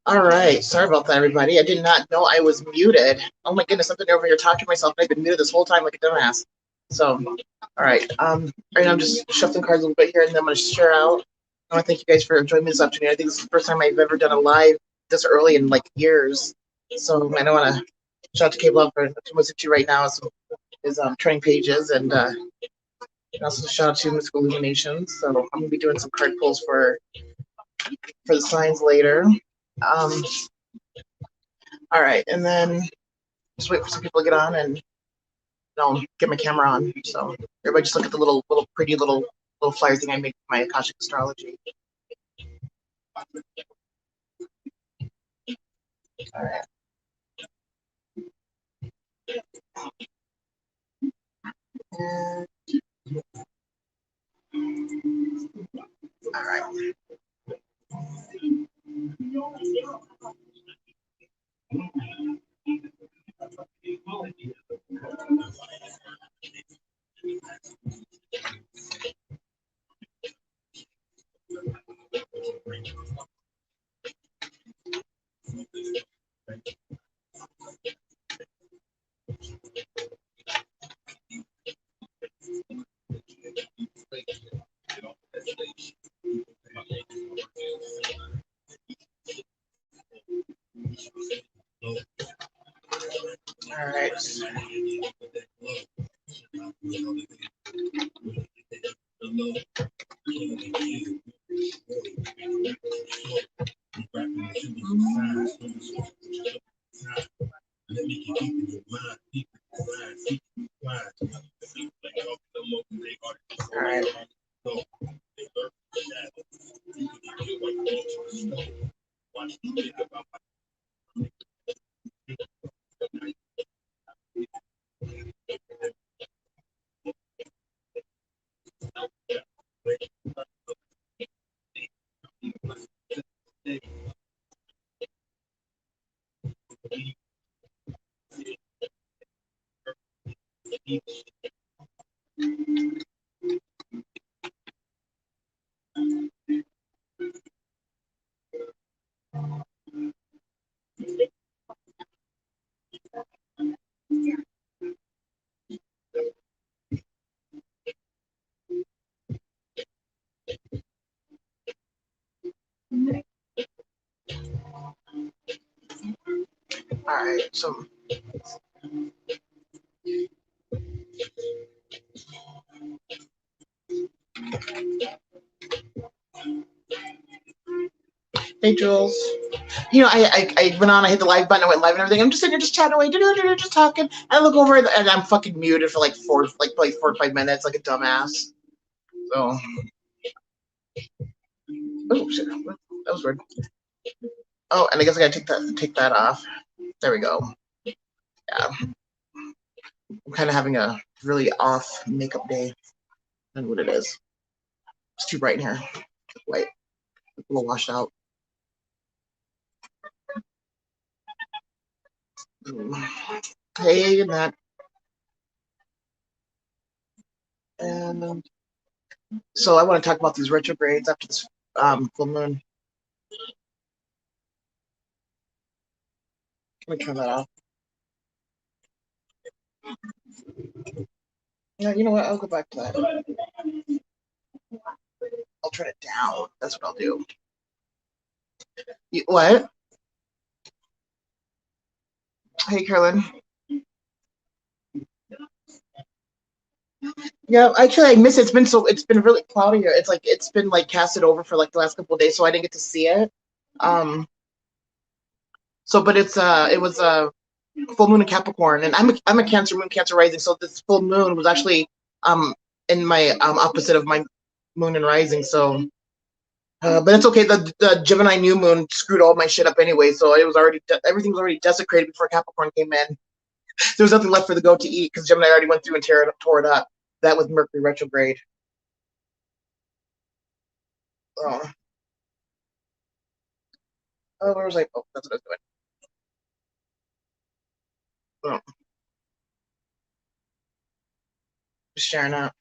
All right. Sorry about that, everybody. I did not know I was muted. Oh my goodness, I've been over here talking to myself. I've been muted this whole time like a dumbass. So, all right. Right now I'm just shuffling cards a little bit here, and then I'm going to share out. I want to thank you guys for joining me this afternoon. I think this is the first time I've ever done a live this early in like years. So I don't want to shout out to Cable Love for listening to right now is training pages, and also shout out to Mystical Illuminations. So I'm going to be doing some card pulls for the signs later. All right, and then just wait for some people to get on and get my camera on. So everybody just look at the little pretty little flyer thing I make for my Akashic astrology. All right. All right. All right. All right. All right. So. Hey, Jules. I went on, I hit the live button, I went live and everything. I'm just sitting here just chatting away, just talking. I look over and I'm fucking muted for like probably 4 or 5 minutes, like a dumbass. So, oh shit, that was weird. Oh, and I guess I gotta take that off. There we go. Yeah, I'm kind of having a really off makeup day. I don't know what it is. It's too bright in here. Wait, a little washed out. Hey, Matt. And so I want to talk about these retrogrades after this full moon. Let me turn that off. Yeah, you know what? I'll go back to that. I'll turn it down. That's what I'll do. What? Hey, Carolyn. Yeah, actually, I miss it. It's been really cloudy here. It's been like casted over for like the last couple of days, so I didn't get to see it. But it was a full moon in Capricorn, and I'm a Cancer moon, Cancer rising. So this full moon was actually in my opposite of my moon and rising. So, but it's okay. The Gemini new moon screwed all my shit up anyway. So everything was already desecrated before Capricorn came in. There was nothing left for the goat to eat because Gemini already went through and tore it up. That was Mercury retrograde. Oh, where was I? Oh, that's what I was doing. Oh, just sharing out.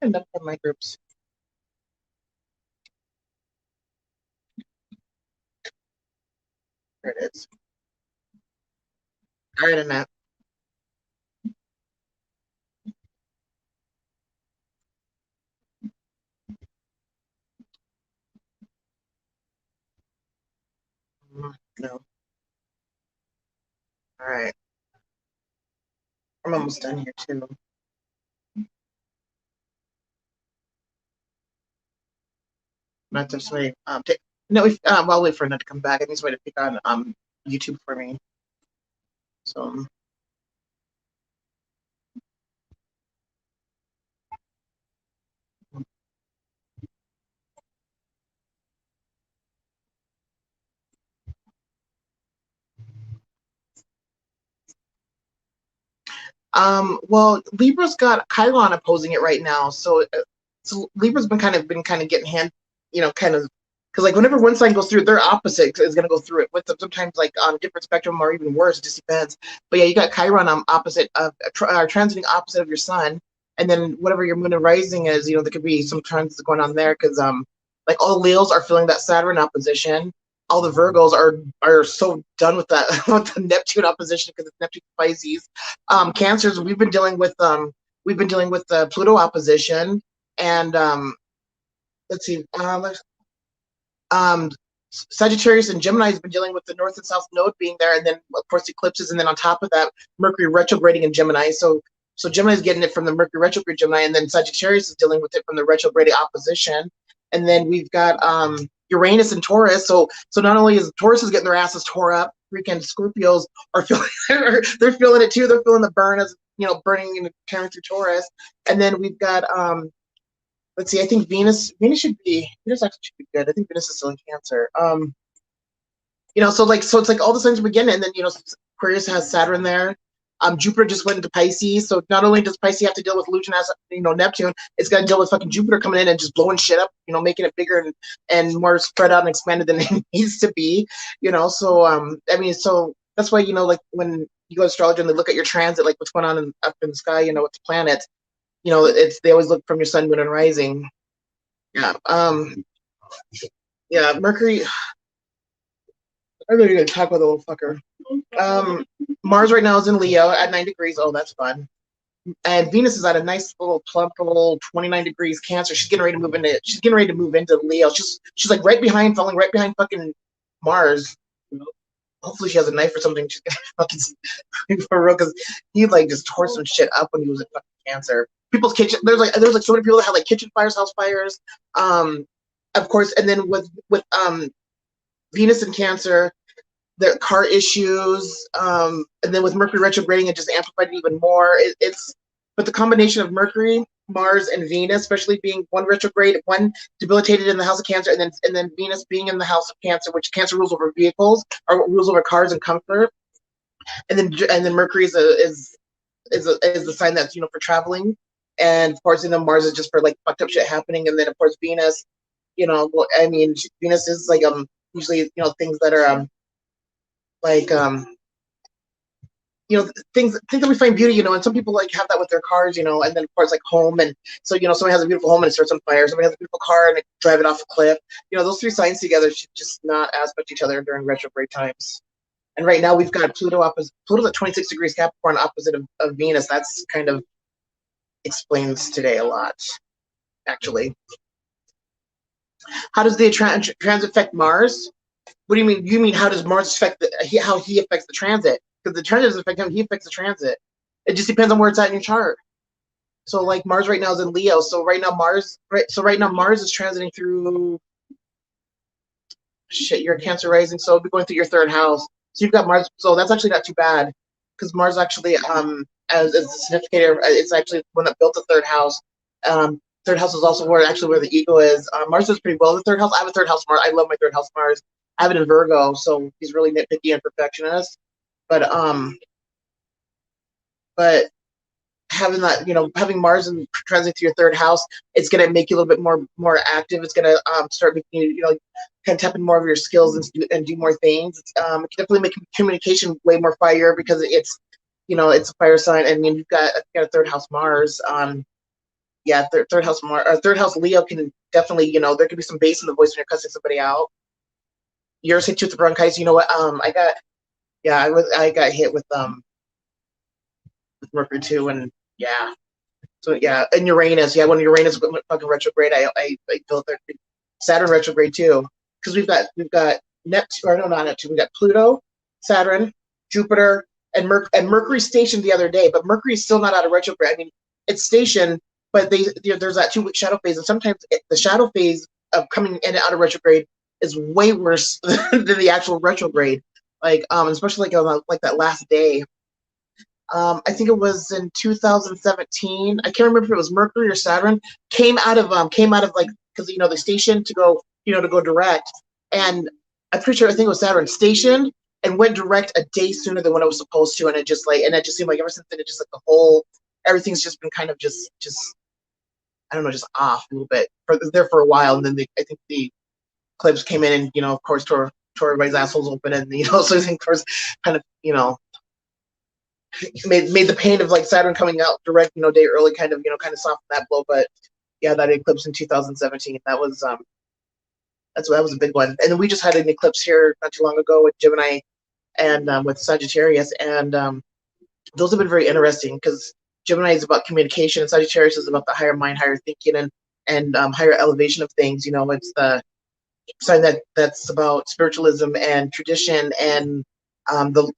enough for my groups. There it is. All right, Annette. No. All right. I'm almost done here too. Not to say, no, I'll wait for Annette to come back. I need somebody to pick on YouTube for me. So. Well, Libra's got Chiron opposing it right now, so Libra's been kind of getting kind of because like whenever one sign goes through, their opposite is going to go through it with them. Sometimes like on different spectrum or even worse, it just depends. But yeah, you got Chiron opposite of transiting opposite of your sun, and then whatever your moon and rising is, there could be some transits going on there because like all Leos are feeling that Saturn opposition. All the Virgos are so done with that with the Neptune opposition because it's Neptune Pisces. Cancers, we've been dealing with the Pluto opposition, and let's see, um, Sagittarius and Gemini has been dealing with the North and South Node being there, and then of course eclipses, and then on top of that, Mercury retrograding in Gemini. So Gemini is getting it from the Mercury retrograde Gemini, and then Sagittarius is dealing with it from the retrograde opposition, and then we've got Uranus and Taurus. So not only is Taurus is getting their asses tore up, freaking Scorpios are feeling they're feeling it too. They're feeling the burn as burning and tearing through Taurus, and then we've got let's see. I think Venus actually should be good. I think Venus is still in Cancer. So it's like all the signs begin, and then Aquarius has Saturn there. Jupiter just went into Pisces, so not only does Pisces have to deal with illusion as Neptune, it's got to deal with fucking Jupiter coming in and just blowing shit up, making it bigger and more spread out and expanded than it needs to be, So I mean, so that's why like when you go to astrology and they look at your transit, like what's going on up in the sky, with the planets, they always look from your sun, moon, and rising. Yeah. Yeah. Mercury. I'm not even gonna talk about the little fucker. Mars right now is in Leo at 9 degrees. Oh, that's fun. And Venus is at a nice little plump little 29 degrees Cancer. She's getting ready to move into. She's getting ready to move into Leo. She's like falling right behind fucking Mars. Hopefully she has a knife or something. She's gonna fucking for real because he like just tore some shit up when he was in fucking Cancer. People's kitchen. There's like so many people that had like kitchen fires, house fires. Of course, and then with Venus in Cancer, their car issues, and then with Mercury retrograding, it just amplified it even more. But the combination of Mercury, Mars, and Venus, especially being one retrograde, one debilitated in the house of Cancer, and then Venus being in the house of Cancer, which Cancer rules over vehicles or rules over cars and comfort, and then Mercury is the sign that's for traveling, and of course Mars is just for like fucked up shit happening, and then of course Venus, well, I mean Venus is like usually things that are like things that we find beauty, and some people like have that with their cars, and then of course like home, and so somebody has a beautiful home and it starts on fire, somebody has a beautiful car and they drive it off a cliff. Those three signs together should just not aspect each other during retrograde times. And right now we've got Pluto's at 26 degrees Capricorn opposite of Venus. That's kind of explains today a lot, actually. How does the transit affect Mars? What do you mean? You mean how does Mars affect how he affects the transit? Because the transit doesn't affect him; he affects the transit. It just depends on where it's at in your chart. So, like Mars right now is in Leo. So right now Mars is transiting through. Shit, you're a Cancer rising, so it'll be going through your third house. So you've got Mars. So that's actually not too bad, because Mars actually, as a significator, it's actually one that built the third house. Third house is also where the ego is. Mars is pretty well. The third house. I have a third house Mars. I love my third house Mars. I have it in Virgo, so he's really nitpicky and perfectionist. But having that, having Mars and transit to your third house, it's gonna make you a little bit more active. It's gonna start making you, kind of tap in more of your skills and do more things. It can definitely make communication way more fire because it's a fire sign. I mean, you've got a third house Mars. yeah, third house third house Leo can definitely, there could be some bass in the voice when you're cussing somebody out. Yours hit you with the bronchitis. You know what? I got hit with Mercury too, and yeah. So yeah, and Uranus, yeah, when Uranus went fucking retrograde, I felt that Saturn retrograde too, because we've got Neptune, or no, not Neptune, we got Pluto, Saturn, Jupiter, and Mercury stationed the other day, but Mercury is still not out of retrograde. I mean, it's stationed, but there's that 2 week shadow phase, and sometimes the shadow phase of coming in and out of retrograde is way worse than the actual retrograde. Like, especially like on like that last day. I think it was in 2017. I can't remember if it was Mercury or Saturn. Came out of like, because the station to go to go direct, and I'm pretty sure I think it was Saturn stationed and went direct a day sooner than what it was supposed to, and it just seemed like ever since then it just like the whole everything's just been kind of just I don't know, just off a little bit there for a while, and then I think the eclipse came in and of course tore everybody's assholes open, and so I think of course kind of made the pain of like Saturn coming out direct, day early kind of soften that blow. But yeah, that eclipse in 2017, that was that was a big one. And then we just had an eclipse here not too long ago with Gemini and with Sagittarius, and those have been very interesting because Gemini is about communication and Sagittarius is about the higher mind, higher thinking, and higher elevation of things. It's the sign that's about spiritualism and tradition and the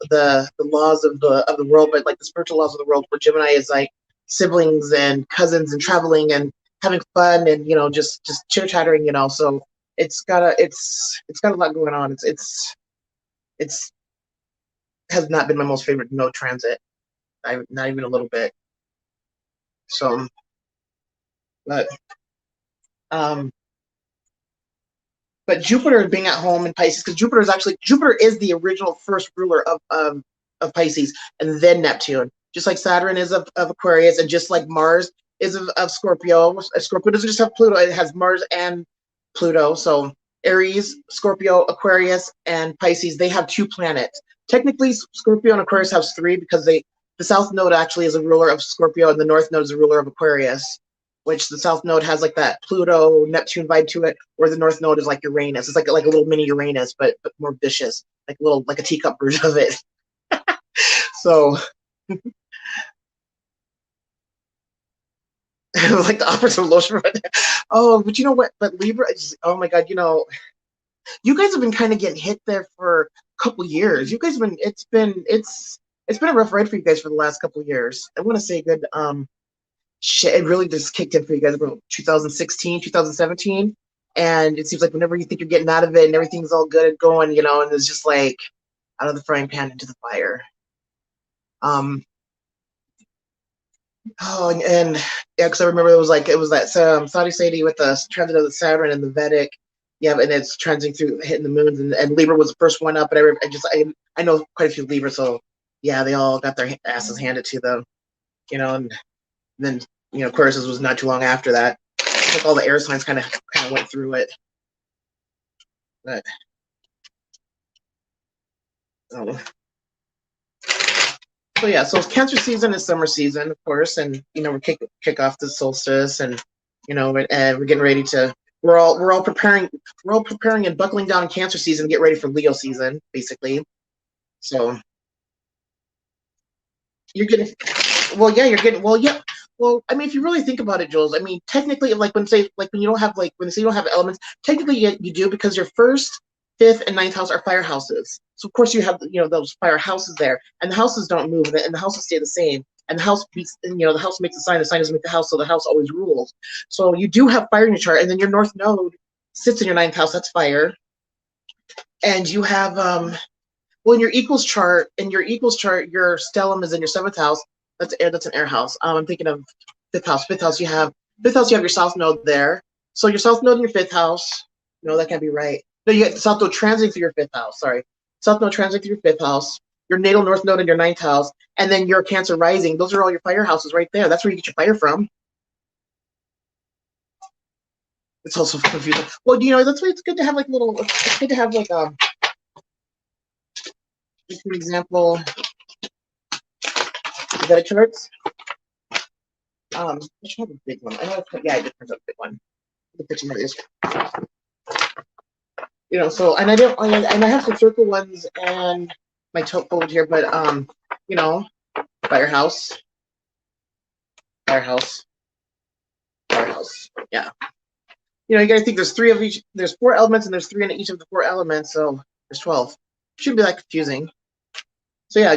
laws of the world, but like the spiritual laws of the world, where Gemini is like siblings and cousins and traveling and having fun and just chitter chattering. So it's got a lot going on. It's has not been my most favorite node transit. Not even a little bit. So, but um, but Jupiter being at home in Pisces, because Jupiter is the original first ruler of Pisces, and then Neptune. Just like Saturn is of Aquarius, and just like Mars is of Scorpio. Scorpio doesn't just have Pluto; it has Mars and Pluto. So Aries, Scorpio, Aquarius, and Pisces, they have 2 planets. Technically, Scorpio and Aquarius have 3 because the South Node actually is a ruler of Scorpio, and the North Node is a ruler of Aquarius, which the South Node has like that Pluto, Neptune vibe to it, where the North Node is like Uranus. It's like a little mini Uranus, but more vicious, like a teacup version of it. So, like the opposite of lotion. Oh, but you know what? But Libra, oh my God, you guys have been kind of getting hit there for a couple years. You guys have been, it's been a rough ride for you guys for the last couple of years. I want to say good, shit, it really just kicked in for you guys about 2016, 2017. And it seems like whenever you think you're getting out of it and everything's all good and going, and it's just like out of the frying pan into the fire. Oh, and yeah, because I remember it was that Saudi Sadie with the transit of the Saturn and the Vedic, yeah, and it's transiting through hitting the moons, and Libra was the first one up, and I know quite a few Libra, so yeah, they all got their asses handed to them, and then Aquarius was not too long after that. Like all the air signs kind of went through it, but oh. So yeah, so Cancer season is summer season, of course, and we kick off the solstice, and and we're getting ready to. We're all preparing and buckling down Cancer season to get ready for Leo season, basically. So you're getting, well, yeah, Well, I mean, if you really think about it, Jules, I mean, technically, when you don't have when they say you don't have elements, technically you do, because your first, fifth, and ninth house are fire houses. So of course you have those fire houses there, and the houses don't move, and the houses stay the same. And the house the house makes the sign doesn't make the house, so the house always rules. So you do have fire in your chart, and then your north node sits in your ninth house. That's fire, and you have well, in your equals chart, your stellium is in your seventh house. That's air. That's an air house. I'm thinking of fifth house. Fifth house, you have your south node there. So your south node in your fifth house. No, that can't be right. No, you get the south node transiting through your fifth house. Sorry, south node transiting through your fifth house. Your natal north node in your ninth house, and then your Cancer rising. Those are all your fire houses right there. That's where you get your fire from. It's also confusing. Well, that's why it's good to have It's good to have for example, you got a charts. I should have a big one. I know. Yeah, I did print out a big one. The picture is, you know. So, and I didn't. And I have some circle ones and my tote folder here, but you know, firehouse, firehouse, firehouse. Yeah. You know, you got to think there's 3 of each. There's 4 elements, and there's 3 in each of the 4 elements. So there's 12. Shouldn't be that confusing. So yeah,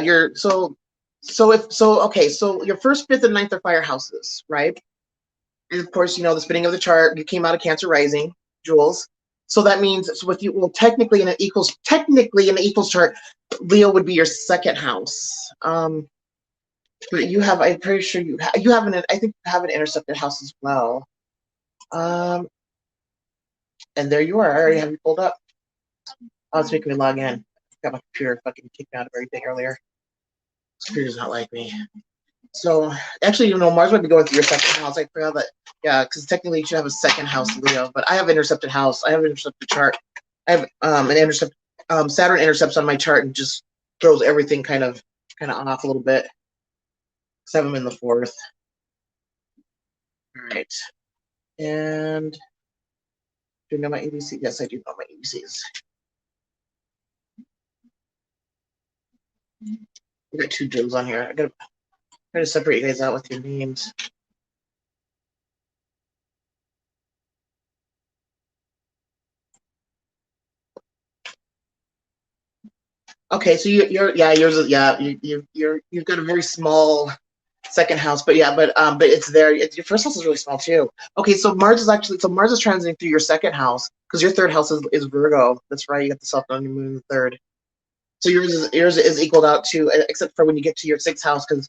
okay. So your first, 5th, and 9th are firehouses, right? And of course, you know the spinning of the chart. You came out of Cancer rising, Jules. So that means, so with you, well, technically in an equals chart, Leo would be your 2nd house. But you have, I'm pretty sure you have an, I think you have an intercepted house as well. And there you are. I already have you pulled up. Oh, it's making me log in. Got my computer fucking kicked out of everything earlier. This computer does not like me. So actually, you know, Mars might be going through your 2nd house. I forgot that. Yeah, because technically you should have a 2nd house, Leo. But I have intercepted house. I have an intercepted chart. I have an intercept. Saturn intercepts on my chart and just throws everything kind of off a little bit. Because I have them in the 4th. All right. And do you know my ABC? Yes, I do know my ABCs. I got 2 Joes on here. I gotta try to separate you guys out with your names. Okay, so you've got a very small 2nd house, but it's there. Your 1st house is really small too. Okay, so Mars is transiting through your 2nd house because your 3rd house is Virgo. That's right. You got the South on your moon in the 3rd. So yours is equaled out to, except for when you get to your 6th house, because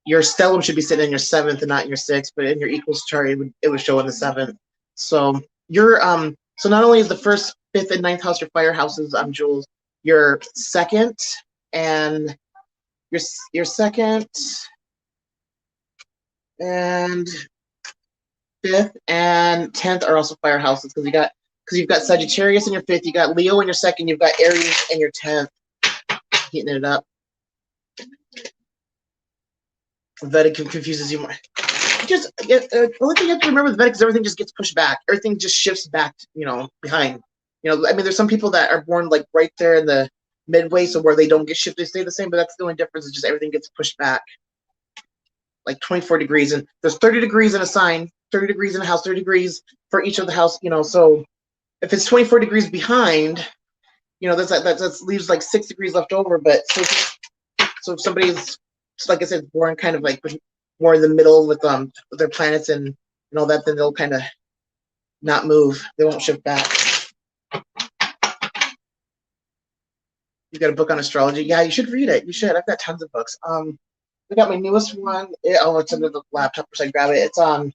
your stellium should be sitting in your 7th and not in your 6th, but in your equals chart it would show in the 7th. So so not only is the 1st, 5th, and 9th house your fire houses, Jules, your 2nd and your 2nd and 5th and 10th are also fire houses because you've got Sagittarius in your 5th, you got Leo in your 2nd, you've got Aries in your 10th. Heating it up. Vedic confuses you more. The only thing you have to remember with Vedic is everything just gets pushed back. Everything just shifts back, behind. I mean, there's some people that are born like right there in the midway, so where they don't get shifted, they stay the same. But that's the only difference. Is just everything gets pushed back, like 24 degrees, and there's 30 degrees in a sign, 30 degrees in a house, 30 degrees for each of the house. So if it's 24 degrees behind, that leaves like 6 degrees left over. But so if somebody's, like I said, born kind of like more in the middle with their planets and all that, then they'll kind of not move. They won't shift back. You got a book on astrology? Yeah, you should read it. You should. I've got tons of books. I got my newest one. It's under the laptop, so I grab it. It's on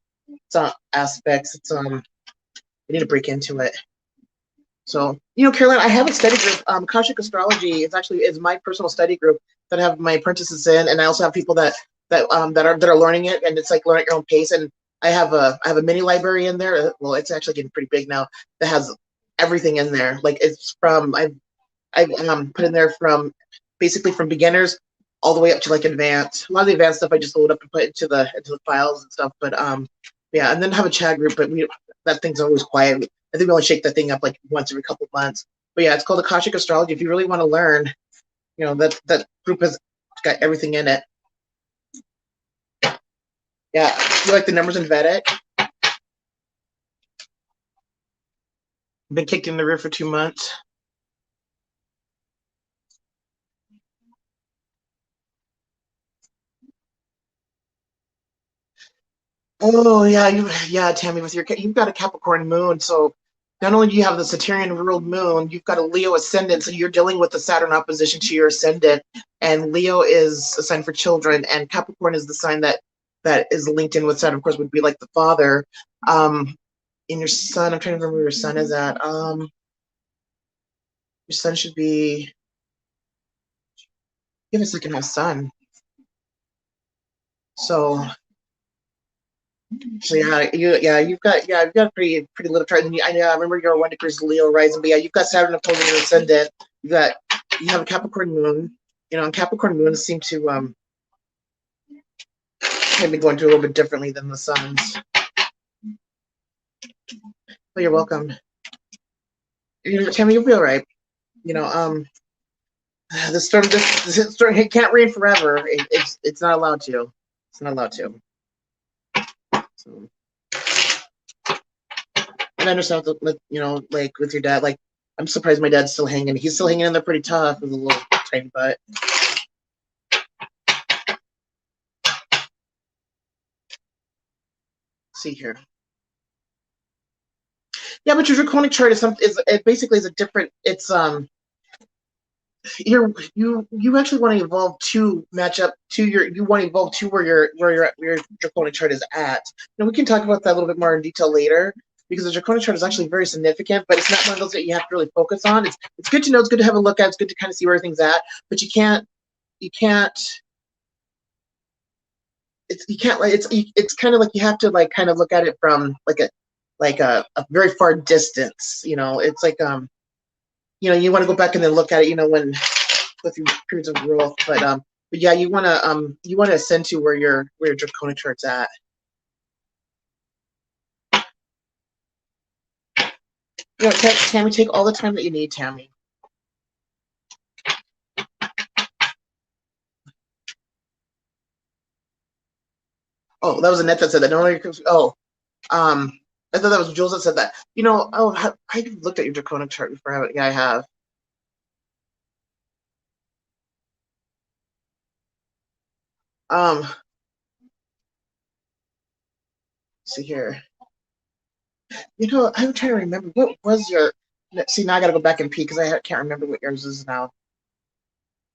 aspects. I need to break into it. So, Caroline, I have a study group. Akashic Astrology is my personal study group that I have my apprentices in, and I also have people that are learning it, and it's like learn at your own pace. And I have a mini library in there. Well, it's actually getting pretty big now. That has everything in there. Like it's from I've put in there from basically from beginners all the way up to like advanced. A lot of the advanced stuff I just load up and put into the files and stuff. But yeah, and then have a chat group. But that thing's always quiet. I think we only shake that thing up like once every couple of months. But yeah, it's called Akashic Astrology. If you really want to learn, that group has got everything in it. Yeah, you like the numbers in Vedic? Been kicked in the rear for 2 months. Oh yeah, Tammy, you've got a Capricorn moon, so not only do you have the Saturnian ruled moon, you've got a Leo ascendant, so you're dealing with the Saturn opposition to your ascendant, and Leo is a sign for children, and Capricorn is the sign that is linked in with Saturn, of course, would be like the father. In your sun, I'm trying to remember where your sun is at. Your sun should be. You have a 2nd house sun. So you've got a pretty little chart. And I remember you're 1 degree Leo rising, but yeah, you've got Saturn opposing your ascendant. You have a Capricorn moon. And Capricorn moons seem to maybe going through a little bit differently than the sun's. But you're welcome. Tammy, you'll be all right. You know, this storm it can't rain forever. It's not allowed to. It's not allowed to. So, and I understand, you know, like with your dad. Like, I'm surprised my dad's still hanging. He's still hanging in there pretty tough with a little tiny butt. See here. Yeah, but your draconic chart is it basically is a different. It's you actually want to evolve to match up to you want to evolve to where your draconic chart is at. And we can talk about that a little bit more in detail later, because the draconic chart is actually very significant, but it's not one of those that you have to really focus on. It's good to know, it's good to have a look at, it's good to kind of see where everything's at, but you can't it's kind of like you have to like kind of look at it from like a very far distance. You know, it's like you know, you want to go back and then look at it, you know, when with your periods of growth. But yeah, you want to ascend to where your draconic chart's at. You know, Tammy, take all the time that you need, Tammy. Oh, that was Annette that said that. No, oh, I thought that was Jules that said that. You know, oh, I looked at your draconic chart before. Haven't? Yeah, I have. See here. You know, I'm trying to remember what was your. See, now I got to go back and peek because I can't remember what yours is now.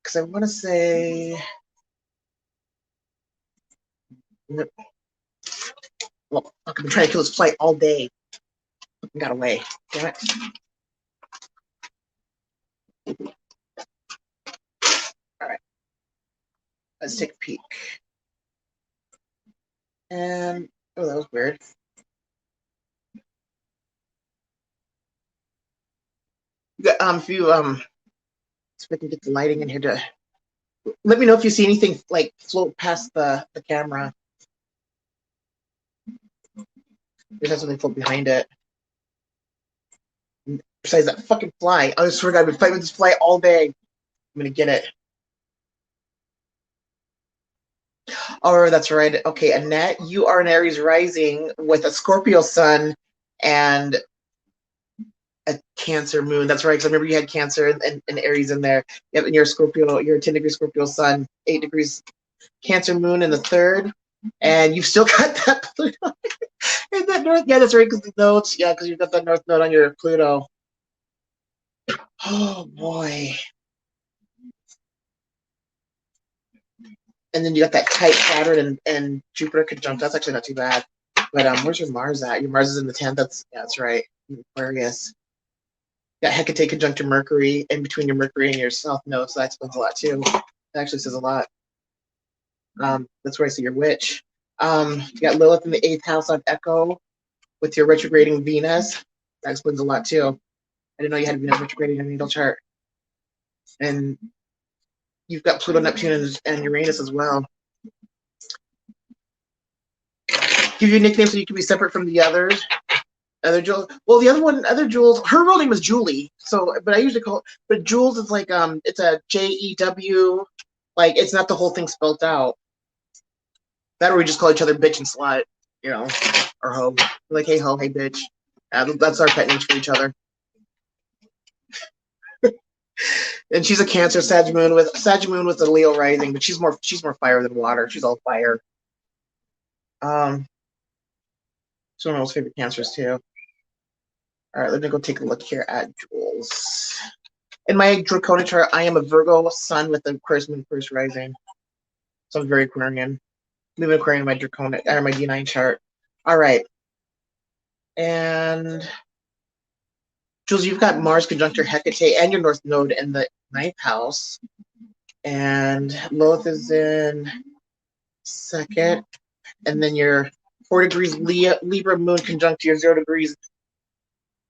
Because I want to say. Well, I've been trying to kill this flight all day. I got away. Damn it. All right. Let's take a peek. And oh, that was weird. If you so we can get the lighting in here to let me know if you see anything like float past the camera. There's has something float behind it. Besides that fucking fly. I swear to God, I've been fighting with this fly all day. I'm gonna get it. Oh, that's right. Okay, Annette, you are an Aries rising with a Scorpio sun and a Cancer moon. That's right, because I remember you had Cancer and Aries in there. Yep, and you're a Scorpio, you're a 10 degree Scorpio sun, 8 degrees Cancer moon in the third, and you've still got that Pluto in that north. Yeah, that's right, because the notes. Yeah, because you've got that north node on your Pluto. Oh boy. And then you got that tight Saturn and Jupiter conjunct. That's actually not too bad. But where's your Mars at? Your Mars is in the 10th. That's right. Aquarius. Got Hecate conjunct your Mercury in between your Mercury and your South Node, so that explains a lot too. That actually says a lot. That's where I see your witch. You got Lilith in the 8th house on Echo with your retrograding Venus. That explains a lot too. I didn't know you had Venus retrograding in your natal chart. And you've got Pluto, Neptune, and Uranus as well. Give you a nickname so you can be separate from the others. Other Jules. Well, the other Jules, her real name is Julie. So, but I usually call it, but Jules is like, it's a Jew. Like, it's not the whole thing spelled out. That or we just call each other bitch and slut, you know, or hoe. We're like, hey ho, hey bitch. That's our pet names for each other. And she's a Cancer Sag moon with the Leo rising, but she's more fire than water. She's all fire. She's one of my most favorite Cancers too. All right, let me go take a look here at Jules. In my draconic chart, I am a Virgo sun with the Aquarius moon, Aquarius rising. So I'm very Aquarian. I'm Aquarian in my draconic or my D9 chart. All right. And Jules, you've got Mars conjunct your Hecate and your North Node in the 9th house. And Lilith is in 2nd. And then your 4 degrees Libra moon conjunct your 0 degrees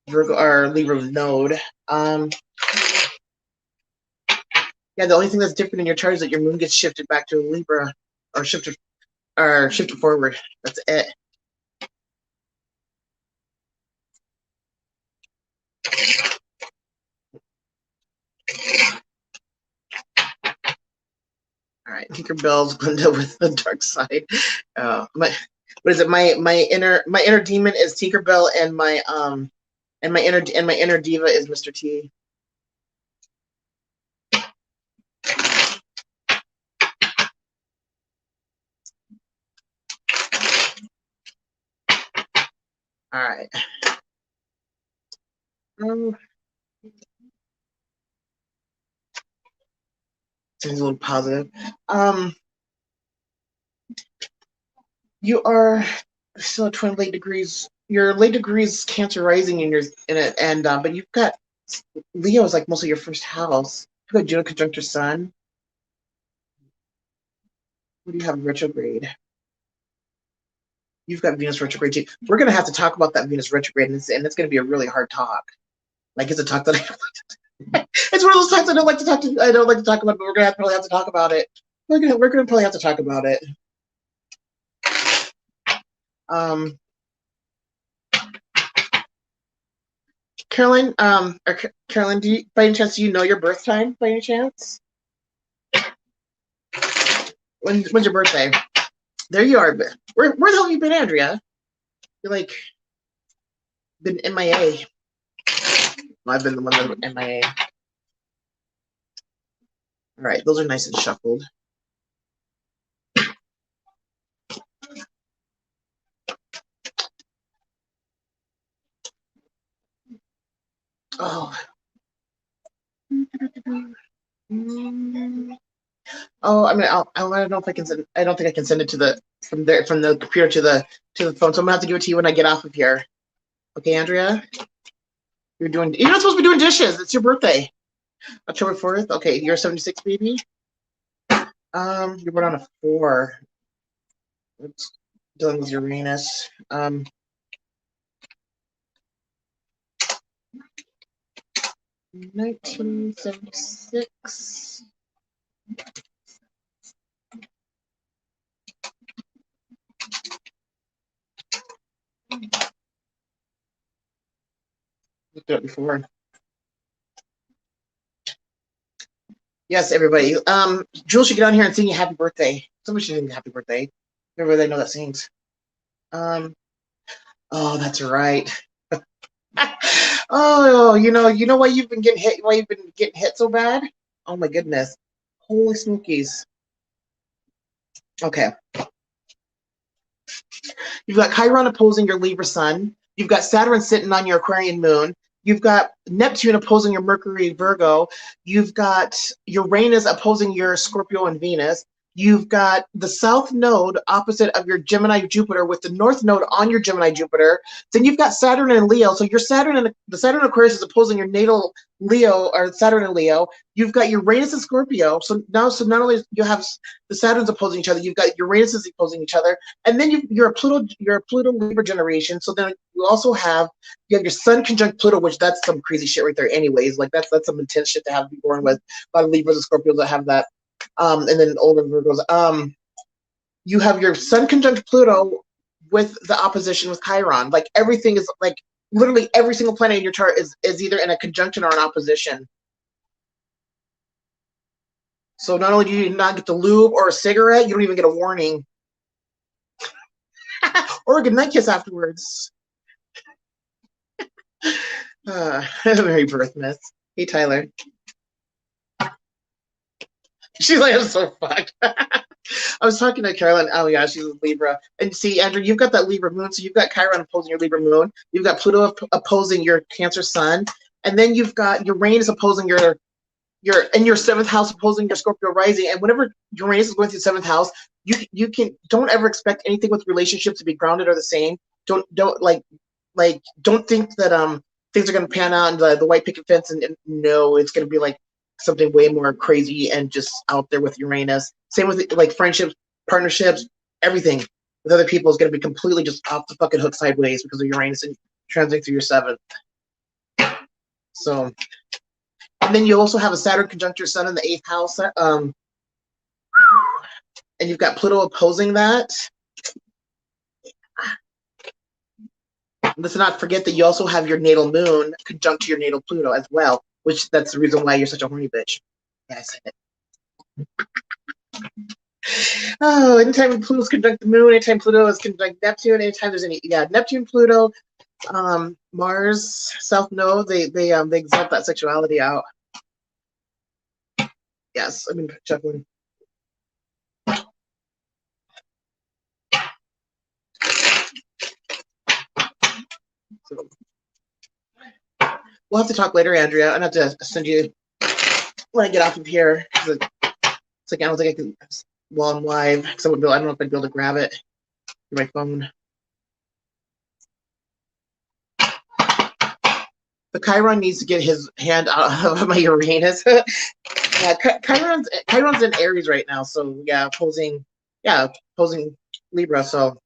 Virgo or Libra node. Yeah, the only thing that's different in your chart is that your moon gets shifted back to Libra, or shifted or shift it forward. That's it. All right, Tinkerbell's Glinda with the dark side. What is it? My inner demon is Tinkerbell, and my inner diva is Mr. T. All right. Seems a little positive. You are still at 20 late degrees. Your late degrees Cancer rising in it, and but you've got Leo is like mostly your first house. You've got Juno conjunct your Sun. What do you have retrograde? You've got Venus retrograde too. We're gonna have to talk about that Venus retrograde, and it's gonna be a really hard talk. Like it's a talk that it's one of those talks I don't like to talk about, but we're gonna probably have to talk about it. We're gonna probably have to talk about it. Caroline, Caroline, by any chance, do you know your birth time? By any chance? When's your birthday? There you are. Where the hell have you been, Andrea? You're like been MIA. I've been the one that been MIA. All right, those are nice and shuffled. Oh. Oh, I mean, I don't know if I can send. I don't think I can send it to the from the computer to the phone. So I'm gonna have to give it to you when I get off of here. Okay, Andrea. You're not supposed to be doing dishes. It's your birthday. October 4th. Okay, you're 76, baby. You're born on a 4. It's dealing with Uranus. 1976. Looked at it before. Yes, everybody. Jules should get on here and sing you happy birthday. Somebody should sing happy birthday. Everybody they know that sings. Oh, that's right. Oh, you know why you've been getting hit? Why you've been getting hit so bad? Oh my goodness! Holy smokies! Okay, you've got Chiron opposing your Libra Sun. You've got Saturn sitting on your Aquarian Moon. You've got Neptune opposing your Mercury Virgo. You've got Uranus opposing your Scorpio and Venus. You've got the South Node opposite of your Gemini Jupiter with the North Node on your Gemini Jupiter. Then you've got Saturn and Leo. So your the Saturn Aquarius is opposing your natal Leo or Saturn and Leo. You've got Uranus and Scorpio. So not only you have the Saturns opposing each other, you've got Uranus opposing each other, and then you're a Pluto Libra generation. So then you also have your Sun conjunct Pluto, which that's some crazy shit right there. Anyways, like that's some intense shit to have to be born with. A lot of Libras and Scorpios that have that. And then older Virgos. You have your Sun conjunct Pluto with the opposition with Chiron. Like everything is like literally every single planet in your chart is either in a conjunction or an opposition. So not only do you not get the lube or a cigarette, you don't even get a warning. Or a goodnight kiss afterwards. Merry birthmas. Hey, Tyler. She's like, I'm so fucked. I was talking to Caroline. Oh, yeah, she's a Libra. And see, Andrew, you've got that Libra moon. So you've got Chiron opposing your Libra moon. You've got Pluto opposing your Cancer Sun. And then you've got Uranus opposing your 7th house opposing your Scorpio rising. And whenever Uranus is going through 7th house, don't ever expect anything with relationships to be grounded or the same. Don't think that things are going to pan out and the white picket fence and no, it's going to be like something way more crazy and just out there with Uranus. Same with like friendships, partnerships, everything with other people is going to be completely just off the fucking hook sideways because of Uranus and transiting through your 7th. So, and then you also have a Saturn conjunct your Sun in the 8th house. and you've got Pluto opposing that. Let's not forget that you also have your natal moon conjunct to your natal Pluto as well, which that's the reason why you're such a horny bitch. Yeah, I said it. Oh, anytime Pluto's conjunct the moon, anytime Pluto is conjunct Neptune, anytime there's any Neptune, Pluto, Mars, South Node, they exalt that sexuality out. Yes, I've been chuckling. So, we'll have to talk later, Andrea. I'm gonna have to send you when I get off of here. It's like I don't think I can while I'm live because I don't know if I'd be able to grab it through my phone. But Chiron needs to get his hand out of my Uranus. Yeah, Chiron's in Aries right now, so yeah, opposing Libra. So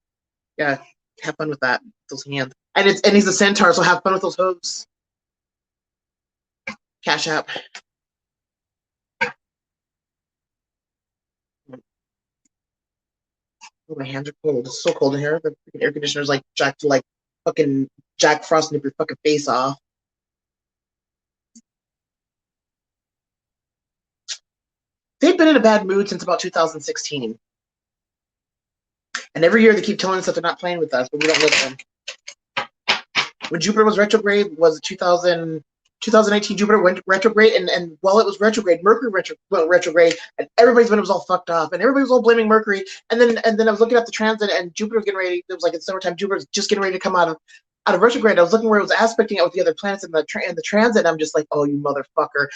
yeah, have fun with that. Those hands, and he's a centaur, so have fun with those hooves. Cash App. Oh, my hands are cold. It's so cold in here. The air conditioner's like jacked to like fucking Jack Frost nip your fucking face off. They've been in a bad mood since about 2016. And every year they keep telling us that they're not playing with us, but we don't listen. When Jupiter was retrograde, was 2019 Jupiter went retrograde, and while it was retrograde, Mercury went retrograde, and everybody's when it was all fucked up, and everybody was all blaming Mercury. And then I was looking at the transit, and Jupiter was getting ready. It was like in summertime, Jupiter's just getting ready to come out of retrograde. I was looking where it was aspecting it with the other planets in the transit, and I'm just like, oh, you motherfucker.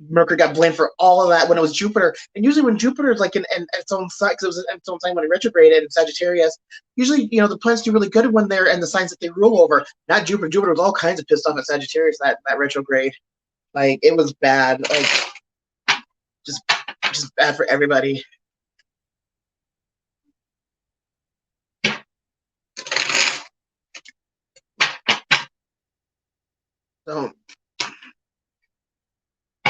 Mercury got blamed for all of that when it was Jupiter. And usually when Jupiter is like in its own sign, because it was in its own sign when it retrograded in Sagittarius, usually, the planets do really good when they're in the signs that they rule over. Not Jupiter. Jupiter was all kinds of pissed off at Sagittarius, that retrograde. Like, it was bad. Like, just bad for everybody. So,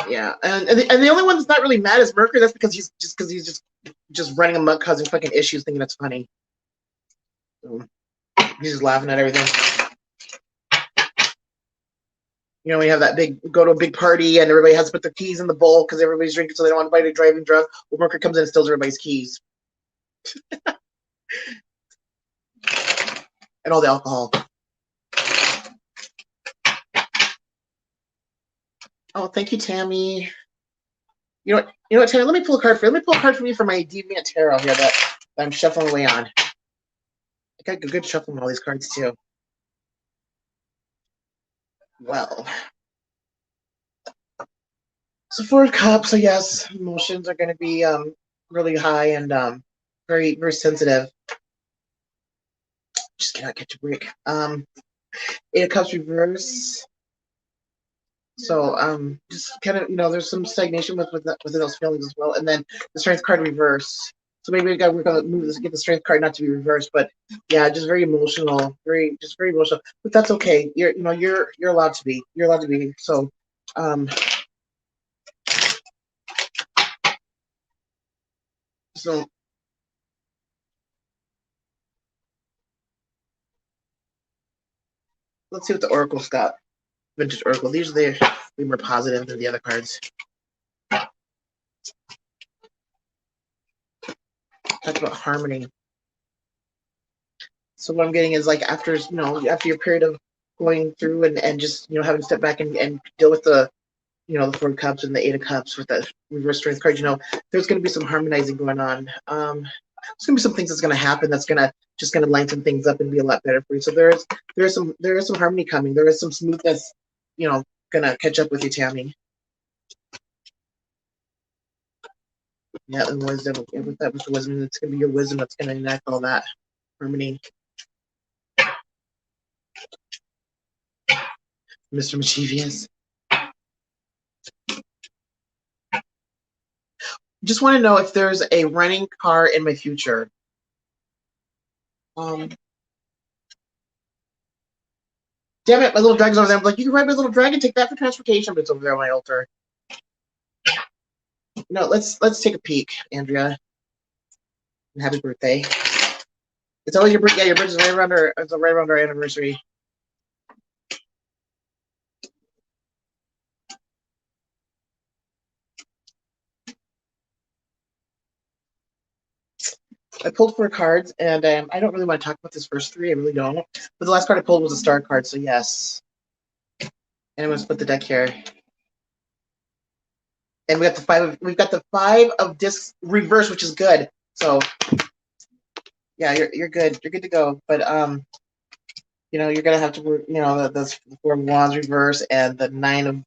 yeah, and the only one that's not really mad is Mercury. That's because he's just running amok, causing fucking issues, thinking it's funny. So, he's just laughing at everything. We have that go to a big party and everybody has to put their keys in the bowl because everybody's drinking, so they don't want anybody driving drunk. Well, Mercury comes in and steals everybody's keys and all the alcohol. Oh, thank you, Tammy. You know what, Tammy? Let me pull a card for you. Let me pull a card for me for my Deviant Tarot here that I'm shuffling away on. I got a good shuffling all these cards too. Well, so 4 of Cups. So yes, emotions are going to be really high and very, very sensitive. Just cannot catch a break. 8 of Cups reverse. So just kind of, there's some stagnation within those feelings as well. And then the Strength card reverse. So maybe we got to work on move this, get the Strength card not to be reversed. But yeah, just very emotional, very emotional. But that's okay. You're allowed to be. You're allowed to be. So so let's see what the Oracle's got. Vintage Oracle. These are way more positive than the other cards. Talk about harmony. So what I'm getting is like after your period of going through and just having to step back and deal with the the 4 of Cups and the 8 of Cups with that reverse Strength card, there's going to be some harmonizing going on. There's going to be some things that's going to happen that's going to lengthen things up and be a lot better for you. So there is some harmony coming. There is some smoothness, going to catch up with you, Tammy. Yeah, and wisdom. With that, with wisdom, it's going to be your wisdom that's going to enact all that harmony. Mr. Mischievous. Just want to know if there's a running car in my future. Damn it, my little dragon's over there. I'm like, you can ride my little dragon, take that for transportation, but it's over there on my altar. No, let's take a peek, Andrea. And happy birthday. It's always your birthday. Yeah, your birthday's right around our anniversary. I pulled 4 cards, and I don't really want to talk about this first 3. I really don't. But the last card I pulled was a star card, so yes. And I'm gonna split the deck here. And we got the 5 of discs reverse, which is good. So yeah, you're good. You're good to go. But you're gonna have to work. The 4 of Wands reverse and the 9 of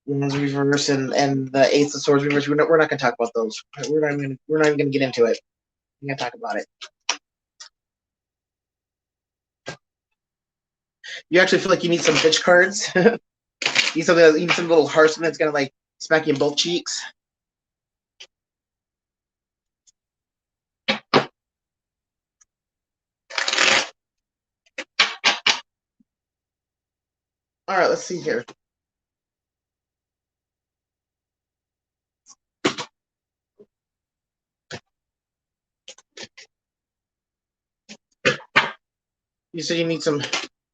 Wands reverse and the Ace of Swords reverse. We're not gonna talk about those. We're not even gonna get into it. We're gonna talk about it. You actually feel like you need some bitch cards. You need some little harsh that's gonna like smack you in both cheeks. All right, let's see here. You said you need some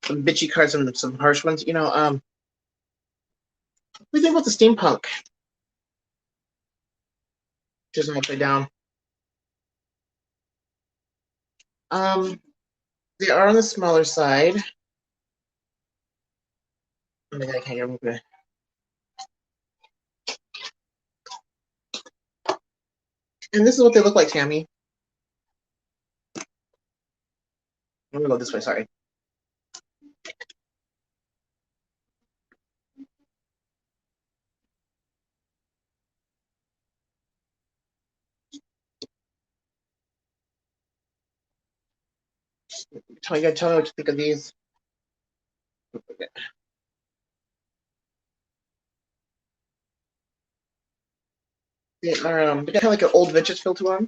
bitchy cards, some harsh ones. What do you think about the steampunk? Just upside down. They are on the smaller side. Oh my God, I can't remove it. And this is what they look like, Tammy. I'm gonna go this way. Sorry. You gotta tell me what you think of these. They got kind of like an old vintage feel to them.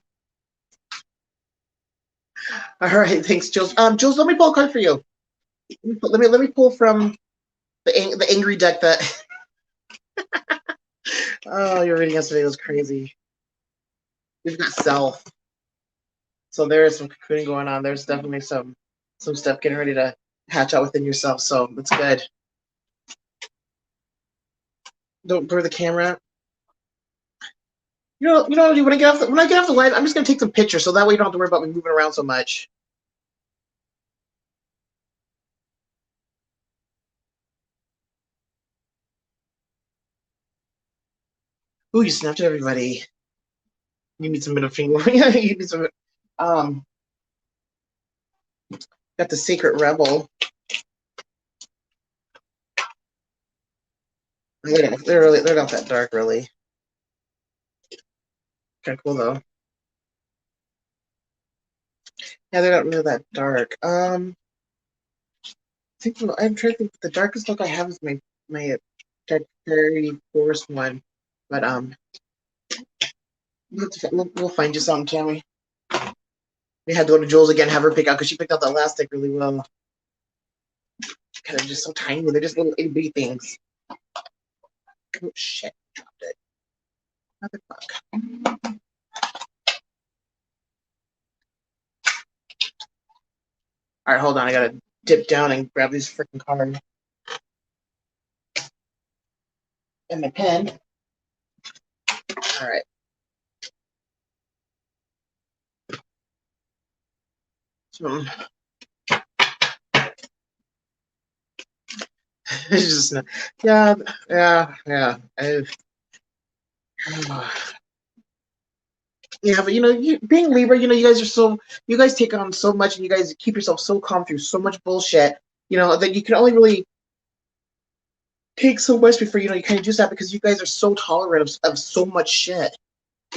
All right, thanks, Jules. Jules, let me pull a card for you. Let me pull from the angry deck that. Oh, your reading yesterday was crazy. We've got self. So there is some cocooning going on. There's definitely some stuff getting ready to hatch out within yourself. So that's good. Don't blur the camera. When I get off the live, I'm just gonna take some pictures so that way you don't have to worry about me moving around so much. Ooh, you snapped at everybody. You need some middle finger. You need some. Got the Sacred Rebel. They're not that dark, really. Kind of cool though. Yeah, they're not really that dark. I'm trying to think. The darkest look I have is my Dark Fairy Forest one, but we'll find you something, can we? We had to go to Jules again, have her pick out because she picked out that last deck really well. Kind of just so tiny. They're just little itty bitty things. Oh shit! Dropped it. Motherfucker. All right, hold on. I gotta dip down and grab these freaking cards and my pen. All right. So, it's just yeah. Yeah, but being Libra, you guys take on so much, and you guys keep yourself so calm through so much bullshit. That you can only really take so much before you kind of do that because you guys are so tolerant of so much shit.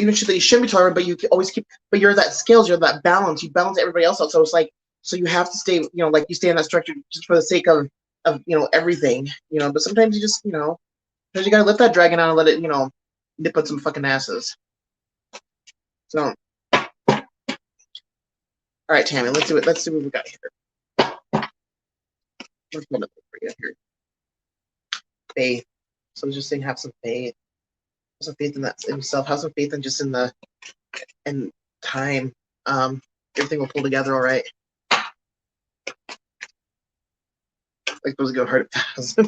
Even shit that you shouldn't be tolerant, but you can always keep. But you're that scales, you're that balance. You balance everybody else out. So it's like, so you have to stay, like you stay in that structure just for the sake of everything. But sometimes you just, because you gotta let that dragon out and let it, nip at some fucking asses. So, all right, Tammy, let's see what we got here. Let's hold up for you here. Faith. So I was just saying, have some faith. Have some faith in that in yourself. Have some faith in just in time. everything will pull together all right. Like those go hard fast.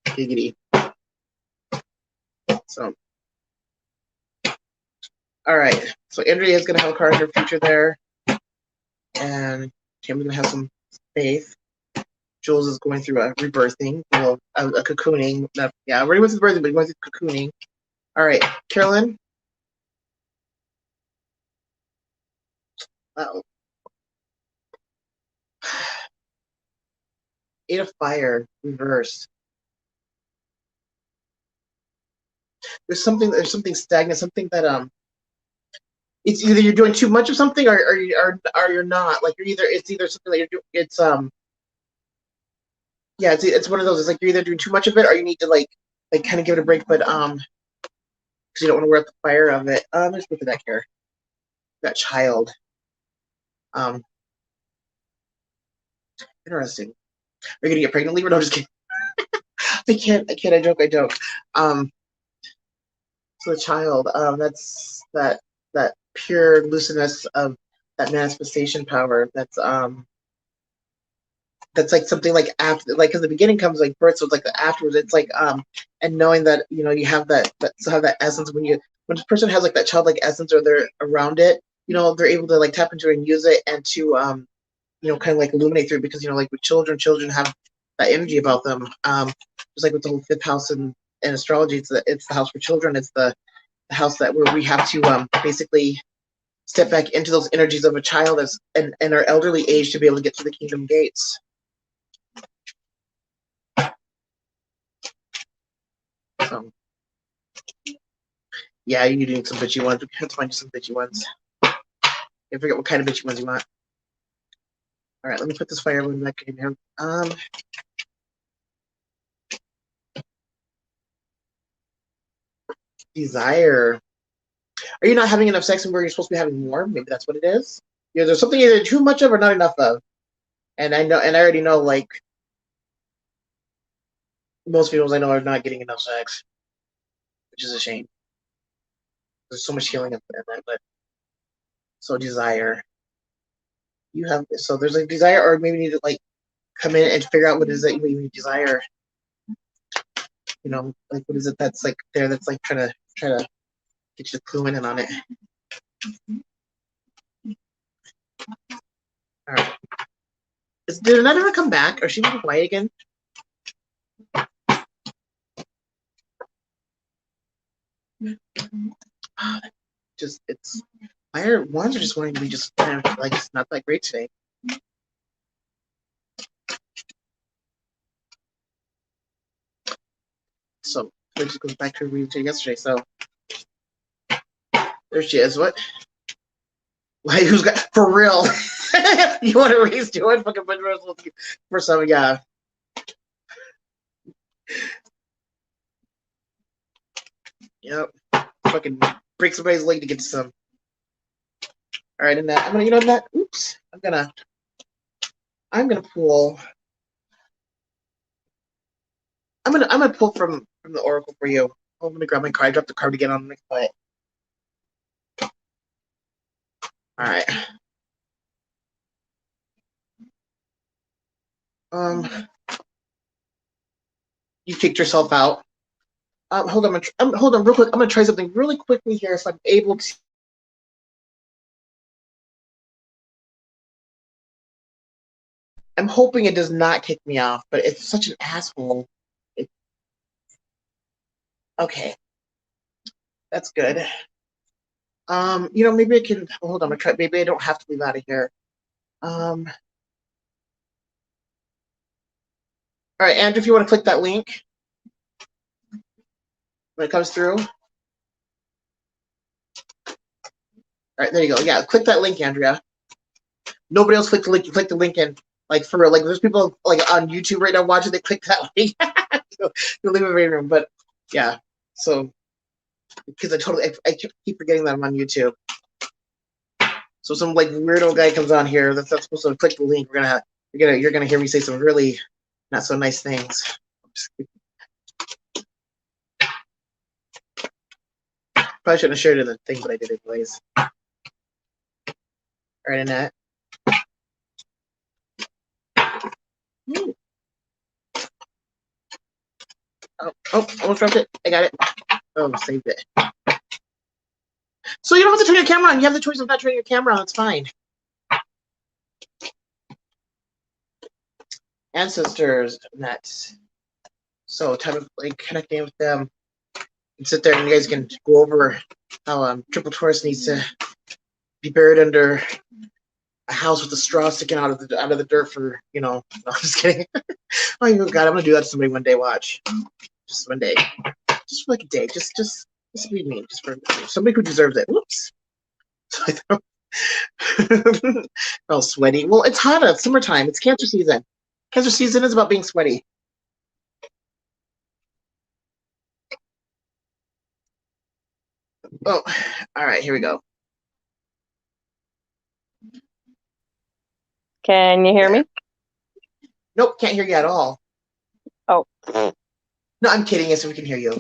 Giggity. So, all right. So Andrea is going to have a card in her future there, and Tammy's going to have some faith. Jules is going through a rebirthing, well, a cocooning. Yeah, already went through the birthing, but going through cocooning. All right, Carolyn. Uh-oh. 8 of Fire reversed. There's something stagnant, something that it's either you're doing too much of something or you're not. Like it's either something that you're doing. Yeah, it's one of those. It's like you're either doing too much of it or you need to like kind of give it a break, but because you don't want to wear out the fire of it. Let's look at that here. That child. Interesting. Are you gonna get pregnant, Libra? No, just kidding. I can't. I joke. So the child. That's that pure lucidness of that manifestation power. That's like something like after, like, because the beginning comes like birth, so it's like the afterwards. It's like and knowing that you have that essence when a person has like that childlike essence or they're around it, they're able to like tap into it and use it and to kind of like illuminate through it, because like with children have that energy about them. Just like with the whole fifth house in astrology, it's the house for children. It's the house that where we have to basically step back into those energies of a child and our elderly age to be able to get through the kingdom gates. So, yeah, you need some bitchy ones. We have to find you some bitchy ones. I forget what kind of bitchy ones you want. All right, let me put this fire one back in here. Desire. Are you not having enough sex and where you're supposed to be having more? Maybe that's what it is. There's something either too much of or not enough of. And I already know, like, most females I know are not getting enough sex, which is a shame. There's so much healing in that, but so desire. So there's like desire, or maybe you need to like come in and figure out what it is that you desire. Like what is it that's like there that's like trying to get you to clue in on it. All right. Did Annette ever come back, or is she moving quiet again? It's fire ones are just wanting to be just kind of like it's not that great today. So it just goes back to her reading yesterday. So there she is. What? Like, who's got for real? You want to raise doing fucking for some, yeah. Yep. Fucking break somebody's leg to get to some. All right, and that I'm gonna, oops, I'm gonna pull. I'm gonna pull from the oracle for you. I'm gonna grab my card. I dropped the card again on the foot. All right. You kicked yourself out. Hold on. Hold on, real quick. I'm gonna try something really quickly here, so I'm able to. I'm hoping it does not kick me off, but it's such an asshole. Okay, that's good. Maybe I can hold on. I'm gonna try. Maybe I don't have to leave out of here. All right, Andrew, if you want to click that link when it comes through. All right, there you go. Yeah, click that link, Andrea. Nobody else click the link. You click the link in, like, for real. Like, there's people like on YouTube right now watching. They click that link. So you'll leave a waiting room. But yeah, so because I keep forgetting that I'm on YouTube. So some like weirdo guy comes on here that's not supposed to click the link. You're gonna hear me say some really not so nice things. Probably shouldn't have shared the thing, but I did anyways. right, Annette. Oh, almost dropped it. I got it. Oh, saved it. So you don't have to turn your camera on. You have the choice of not turning your camera on. It's fine. Ancestors, Annette. So time of like connecting with them and sit there and you guys can go over how Triple Taurus needs to be buried under a house with a straw sticking out of the dirt for, you know. No, I'm just kidding. Oh God, I'm gonna do that to somebody one day. Watch, just one day, just for like a day, just be mean, just for somebody who deserves it. Whoops. So all sweaty. Well, it's hot. It's summertime. It's cancer season. Cancer season is about being sweaty. Oh, all right. Here we go. Can you hear me? Nope, can't hear you at all. Oh. No, I'm kidding. Yes, we can hear you.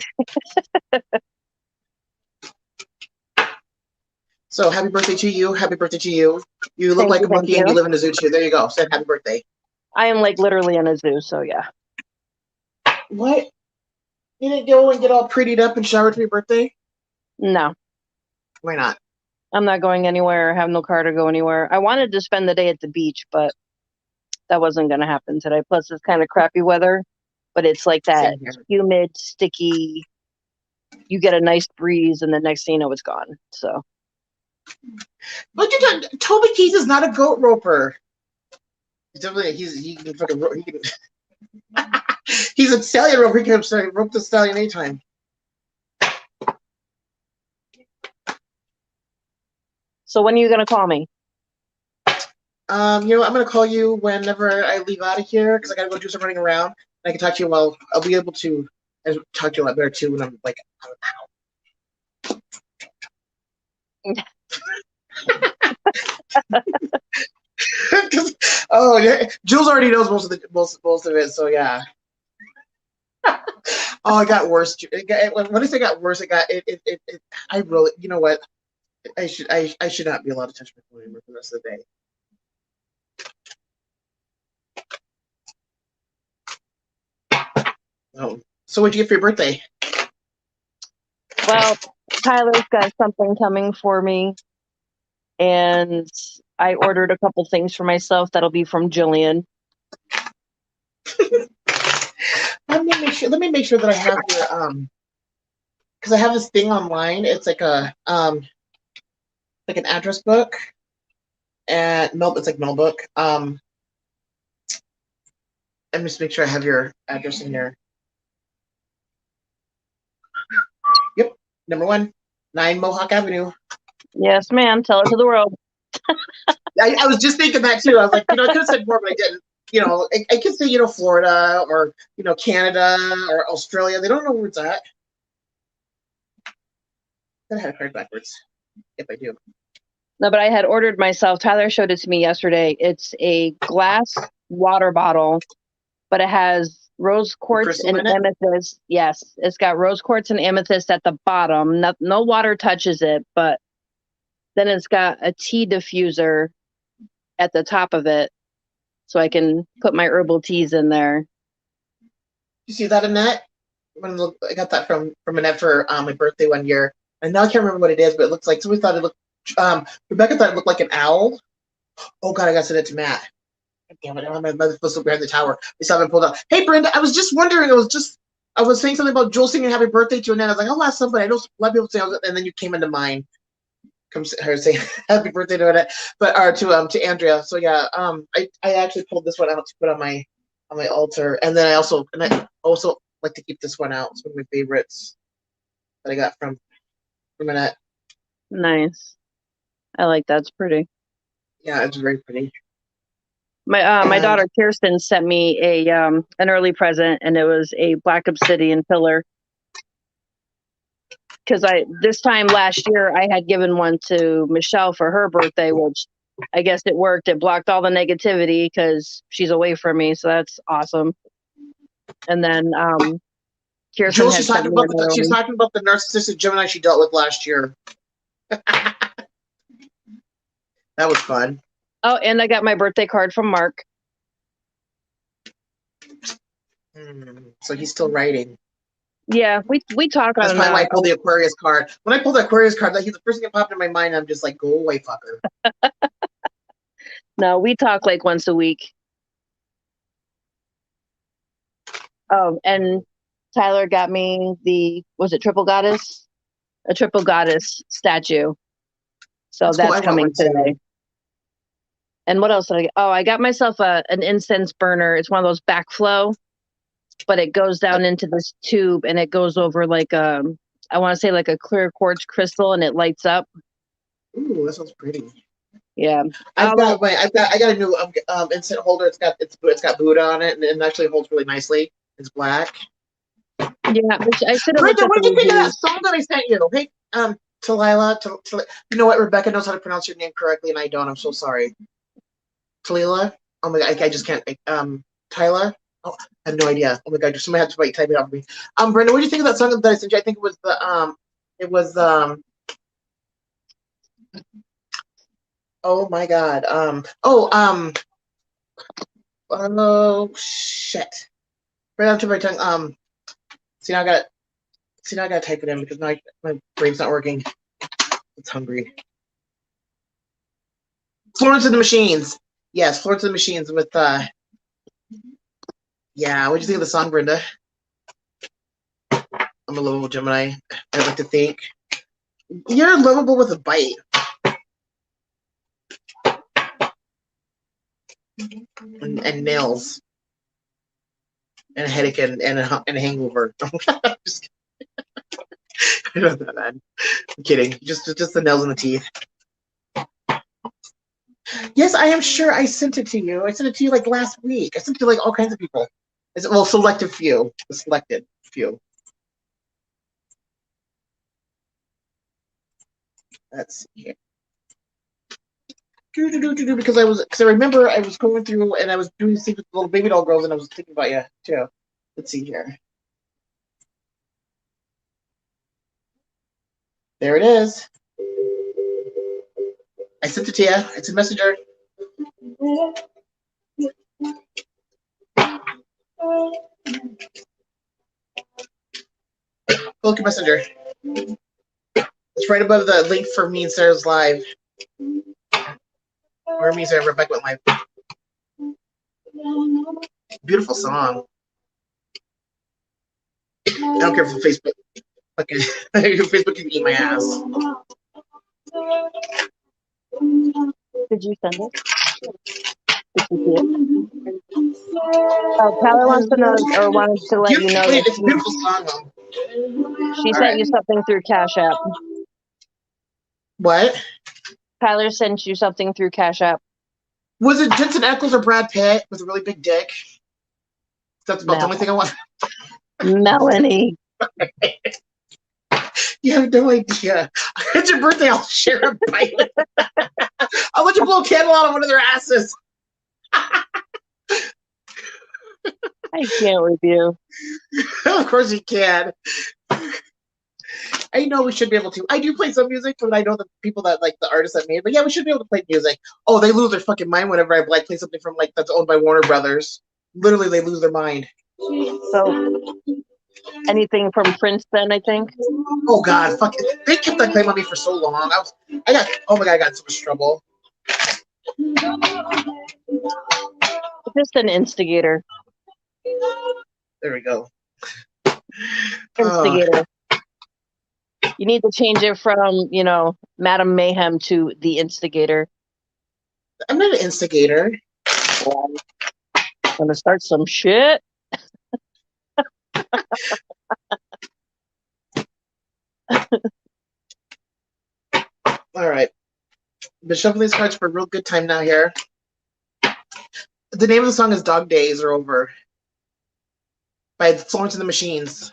So happy birthday to you. Happy birthday to you. You look like a monkey and you live in a zoo too. There you go. Said happy birthday. I am like literally in a zoo, so yeah. What? You didn't go and get all prettied up and showered for your birthday? No. Why not? I'm not going anywhere. I have no car to go anywhere. I wanted to spend the day at the beach, but that wasn't going to happen today. Plus, it's kind of crappy weather, but it's like that humid, sticky. You get a nice breeze, and the next thing you know, it's gone. So. But you don't. Toby Keith is not a goat roper. He can fucking rope. He's a stallion roper. He can rope the stallion anytime. So when are you gonna call me? You know, I'm gonna call you whenever I leave out of here because I gotta go do some running around. And I can talk to you while I'll be able to talk to you a lot better too when I'm like out of the house. Oh yeah, Jules already knows most of it, so yeah. Oh, it got worse. When I say got worse, it. I really, you know what? I should not be allowed to touch my phone anymore for the rest of the day. Oh, so what'd you get for your birthday? Well, Tyler's got something coming for me, and I ordered a couple things for myself that'll be from Jillian. Let me make sure that I have your because I have this thing online. It's like a like an address book, and it's like mail book. Let me just make sure I have your address in there. Yep, number 1, 9 Mohawk Avenue. Yes, ma'am. Tell it to the world. I was just thinking that too. I was like, you know, I could have said more, but I didn't. You know, I could say, you know, Florida or, you know, Canada or Australia. They don't know where it's at. I had a card backwards, if I do. No, but I had ordered myself. Tyler showed it to me yesterday. It's a glass water bottle, but it has rose quartz and amethyst. Yes, it's got rose quartz and amethyst at the bottom. No water touches it, but then it's got a tea diffuser at the top of it, so I can put my herbal teas in there. You see that, Annette? I got that from Annette for my birthday one year, and now I can't remember what it is, but it looks like somebody thought it looked. Rebecca thought it looked like an owl. Oh God, I got to send it to Matt. Damn it! My mother's supposed to behind the tower. I saw him pulled out. Hey, Brenda, I was just wondering. I was saying something about Joel singing "Happy Birthday" to Annette. I was like, I'll ask somebody. I know a lot of people say, and then you came into mind. Her saying "Happy Birthday" to Annette, to Andrea. So yeah, I actually pulled this one out to put on my altar, and then I also like to keep this one out. It's one of my favorites that I got from Annette. Nice. I like that. It's pretty. Yeah, it's very pretty. My daughter Kirsten sent me an early present, and it was a black obsidian pillar. Because this time last year I had given one to Michelle for her birthday, which I guess it worked. It blocked all the negativity because she's away from me, so that's awesome. And then Kirsten she's talking about the narcissistic Gemini she dealt with last year. That was fun. Oh, and I got my birthday card from Mark. So he's still writing. Yeah, we talk on. That's probably why I pulled the Aquarius card. When I pulled the Aquarius card, he's the first thing that popped in my mind. I'm just like, go away, fucker. No, we talk like once a week. Oh, and Tyler got me was it Triple Goddess? A Triple Goddess statue. So that's coming today. Too. And what else did I get? Oh, I got myself an incense burner. It's one of those backflow, but it goes down into this tube and it goes over like I want to say like a clear quartz crystal, and it lights up. Ooh, that sounds pretty. Yeah, I got a new incense holder. It's got Buddha on it, and it actually holds really nicely. It's black. Yeah, I should have. Brenda, what did you think of that song that I sent you? Hey, Talila, you know what? Rebecca knows how to pronounce your name correctly, and I don't. I'm so sorry. Talila. Oh my god, I just can't. Tyla. Oh, I have no idea. Oh my god, somebody had to type it out for me. Brenda, what do you think of that song that I sent you? I think it was oh my god. Oh shit. Right onto my tongue. See now I gotta type it in because now my brain's not working. It's hungry. Florence and the Machines. Yes, Florence and the Machines with yeah, what'd you think of the song, Brenda? I'm a lovable Gemini. I like to think. You're lovable with a bite. And nails. And a headache and a hangover. Just I don't know, man. I'm kidding. Just the nails in the teeth. Yes, I am sure I sent it to you. I sent it to you like last week. I sent it to like all kinds of people. Well, selected few. The selected few. Let's see here. Because I remember I was going through and I was doing things with the little baby doll girls and I was thinking about you too. Let's see here. There it is. I sent it to you. It's a messenger. Look at messenger. It's right above the link for me and Sarah's live. Where me and Sarah Rebecca went live. Beautiful song. I don't care for Facebook. Okay, Facebook can eat my ass. Did you send it? Did you see it? Oh, Tyler wants to know or wanted to let you know. It's a beautiful song, though. She sent you something through Cash App. What? Tyler sent you something through Cash App. Was it Jensen Ackles or Brad Pitt with a really big dick? That's about the only thing I want. Melanie. You have no idea. It's your birthday. I'll share a bite. I'll let you blow a candle out on one of their asses. I can't with you. Of course you can. I know we should be able to. I do play some music, but I know the people that like the artists that made. But yeah, we should be able to play music. Oh, they lose their fucking mind whenever I like play something from like that's owned by Warner Brothers. Literally, they lose their mind. So anything from Princeton, I think. Oh God, fuck it. They kept that claim on me for so long. Oh my God, I got in so much trouble. Just an instigator. There we go. Instigator. You need to change it from, Madam Mayhem to the instigator. I'm not an instigator. I'm gonna start some shit. All right. Been shuffling these cards for a real good time now here. The name of the song is Dog Days Are Over by Florence and the Machines.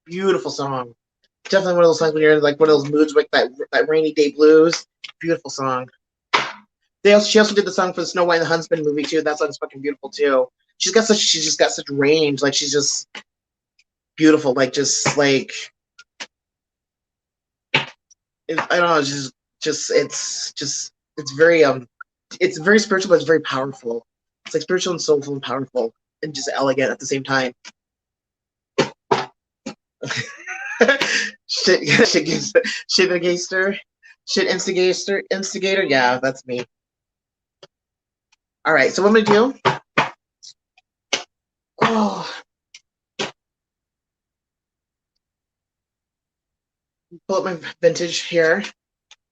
Beautiful song. Definitely one of those songs when you're in like one of those moods like that rainy day blues. Beautiful song. She also did the song for the Snow White and the Huntsman movie too. That song's fucking beautiful too. She's just got such range. Like she's just beautiful. Like just like I don't know. It's it's very spiritual, but it's very powerful. It's like spiritual and soulful and powerful and just elegant at the same time. Shit instigator. Yeah, that's me. All right, so what I'm gonna do? Oh, pull up my vintage here.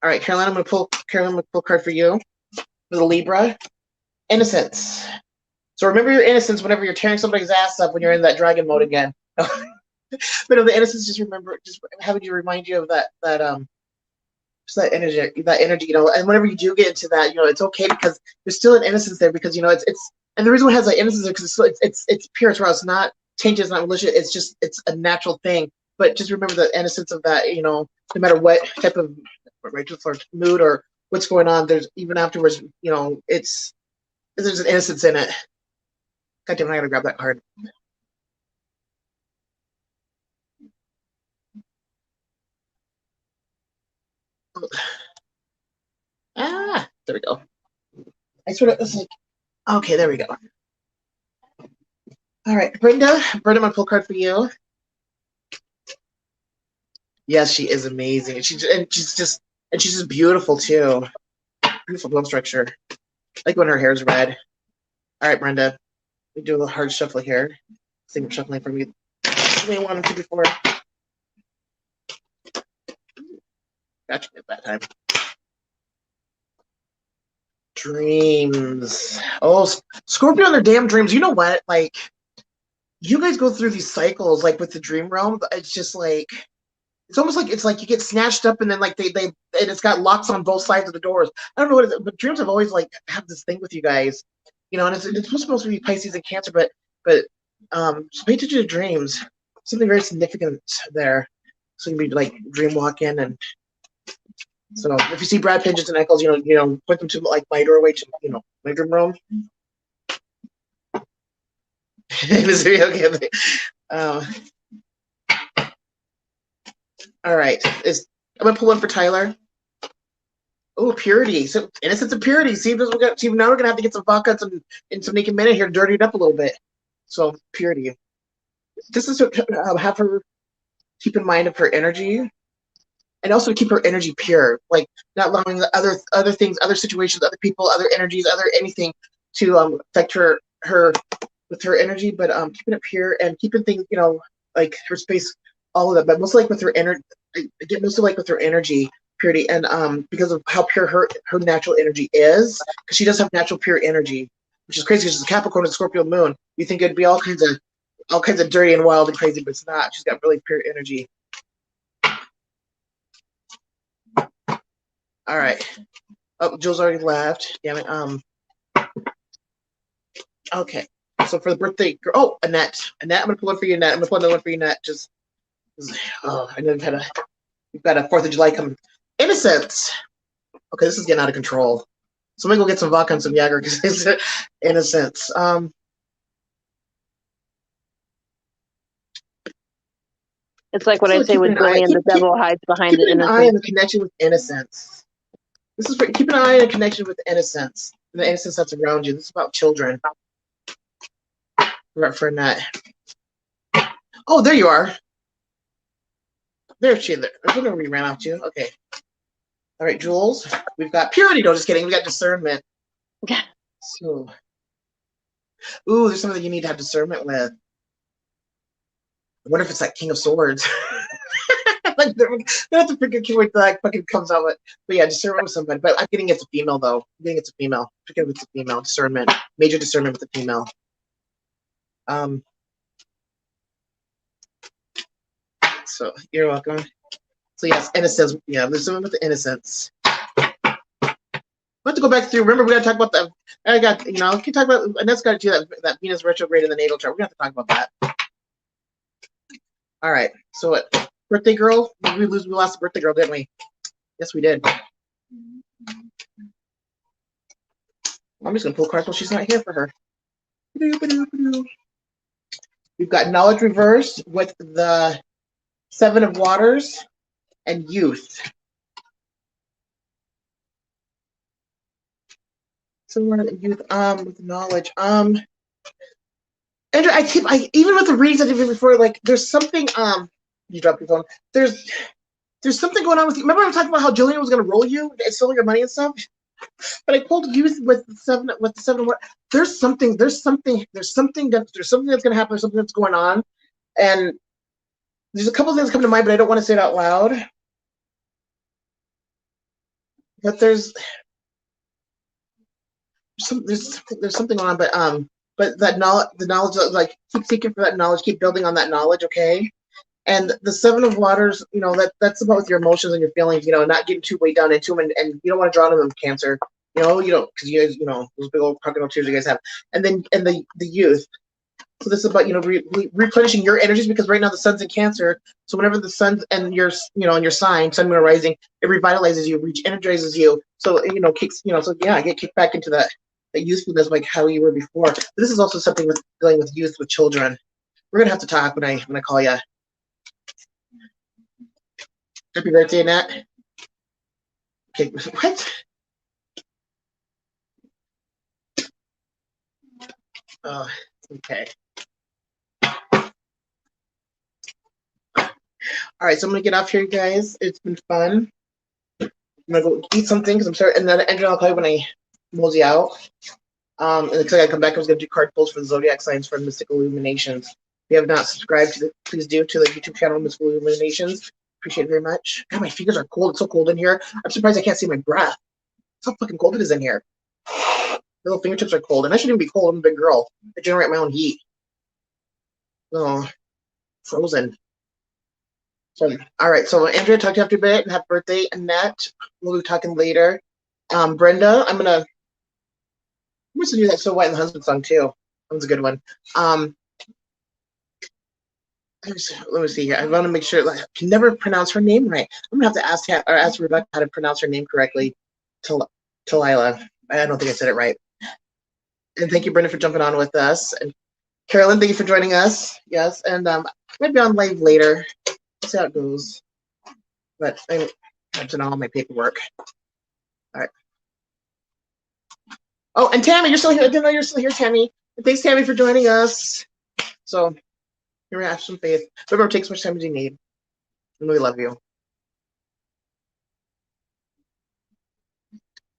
All right, Caroline, I'm gonna pull a card for you for the Libra. Innocence. So remember your innocence whenever you're tearing somebody's ass up when you're in that dragon mode again. But the innocence, just having you remind you of just that energy, you know. And whenever you do get into that, you know, it's okay because there's still an innocence there because, you know, it's and the reason why it has that innocence there because it's pure, it's raw, it's not tainted, it's not malicious, it's a natural thing. But just remember the innocence of that, you know, no matter what type of mood or what's going on, there's even afterwards, you know, there's an innocence in it. God damn, I gotta grab that card. Ah, there we go. I sort of was like, okay, there we go. All right, Brenda, I'm gonna pull a card for you. Yes, she is amazing, and she's just beautiful too. Beautiful blood structure. Like when her hair's red. All right, Brenda, we do a little hard shuffle here. See what shuffling from you. We wanted to before. Gotcha at that time. Dreams. Oh, Scorpio and their damn dreams. You know what? Like, you guys go through these cycles, like with the dream realm. It's just like, it's almost like you get snatched up and then like and it's got locks on both sides of the doors. I don't know what it is, but dreams have always like have this thing with you guys, you know. And it's supposed to be Pisces and Cancer, but so pay attention to dreams. Something very significant there. So you can be like dream walking, and so if you see Brad Pigeons and Eccles, you know, point them to like my doorway to, you know, my dream room. Okay. All right. I'm gonna pull one for Tyler. Oh, purity. So innocence and purity. See, now we're gonna have to get some vodka and some naked minute here, dirty it up a little bit. So purity. This is to have her keep in mind of her energy, and also to keep her energy pure, like not allowing the other things, other situations, other people, other energies, other anything to affect her with her energy, but keeping it pure and keeping things, you know, like her space, all of that, but mostly like with her energy, mostly like with her energy purity, and because of how pure her natural energy is, because she does have natural pure energy, which is crazy because she's a Capricorn and Scorpio moon. You think it'd be all kinds of dirty and wild and crazy, but it's not. She's got really pure energy. All right. Oh, Jules already left. Damn it. Okay. So for the birthday girl, oh, Annette, I'm gonna pull one for you, Annette. I'm gonna pull another one for you, Annette. I know we've got a 4th of July coming. Innocence. Okay, this is getting out of control. So I'm gonna go get some vodka and some Jagger because it's innocence. It's like what I say with Billy and the devil hides behind the innocence. Keep an eye on the connection with innocence. This is keep an eye on a connection with innocence. And the innocence that's around you. This is about children. For Annette. Oh, there you are. There she is. I don't know where you ran off to. Okay. All right, Jules. We've got purity. No, just kidding. We got discernment. So, ooh, there's something you need to have discernment with. I wonder if it's that King of Swords. Like, they have to figure out what that fucking comes out with. But yeah, discernment with somebody. But I'm getting it's a female, though. I'm getting it's a female. Forget it's a female. Discernment. Major discernment with a female. So you're welcome. So yes, innocence. Yeah, there's something with the innocence. We have to go back through. Remember, we got to talk about that. I got, you know, can talk about, and that's got to do that Venus retrograde in the natal chart. We have to talk about that. All right. So what? Birthday girl? We lost the birthday girl, didn't we? Yes, we did. I'm just gonna pull cards while she's not here for her. We've got knowledge reversed with the 7 of Waters and youth. Somewhere youth with knowledge. Andrew, I even with the readings I did before, like there's something you dropped your phone. There's something going on with you. Remember I was talking about how Jillian was gonna roll you and steal your money and stuff? But I pulled youth with the seven what there's something that's gonna happen, there's something that's going on. And there's a couple of things come to mind, but I don't want to say it out loud. But there's something on, but that knowledge, the knowledge, like keep seeking for that knowledge, keep building on that knowledge, okay? And the Seven of Waters, you know, that's about with your emotions and your feelings, you know, not getting too weighed down into them, and you don't want to drown them in Cancer, you know, because you guys, you know, those big old crocodile tears you guys have, and then the youth. So this is about, you know, replenishing your energies, because right now the sun's in Cancer. So whenever the sun's and your, you know, and your sign, sun, moon, rising, it revitalizes you, energizes you. So, you know, kicks, you know, so yeah, get kicked back into that youthfulness, like how you were before. But this is also something with dealing with youth with children. We're gonna have to talk when I call you. Happy birthday, Nat. Okay, what? Oh, okay. All right, so I'm gonna get off here, guys. It's been fun. I'm gonna go eat something because I'm sorry, and then Andrew, I'll call you when I mosey out. And because I gotta come back, I was gonna do card pulls for the zodiac signs for Mystical Illuminations. If you have not subscribed, please do to the YouTube channel Mystical Illuminations. Appreciate it very much. God, my fingers are cold. It's so cold in here. I'm surprised I can't see my breath. That's how fucking cold it is in here. The little fingertips are cold, and I shouldn't even be cold. I'm a big girl. I generate my own heat. Oh, frozen. So, all right. So, Andrea, talk to you after a bit, and happy birthday, Annette. We'll be talking later. Brenda, I'm gonna do that So White and the Husband song too. That was a good one. Let me see here. I want to make sure. Like, I can never pronounce her name right. I'm gonna have to ask Rebecca how to pronounce her name correctly. Talila. I don't think I said it right. And thank you, Brenda, for jumping on with us. And Carolyn, thank you for joining us. Yes, and maybe on live later. We'll see how it goes. But I have to know all my paperwork. All right. Oh, and Tammy, you're still here. I didn't know you're still here, Tammy. And thanks, Tammy, for joining us. So, you're gonna have some faith. Remember, take as much time as you need. And we love you.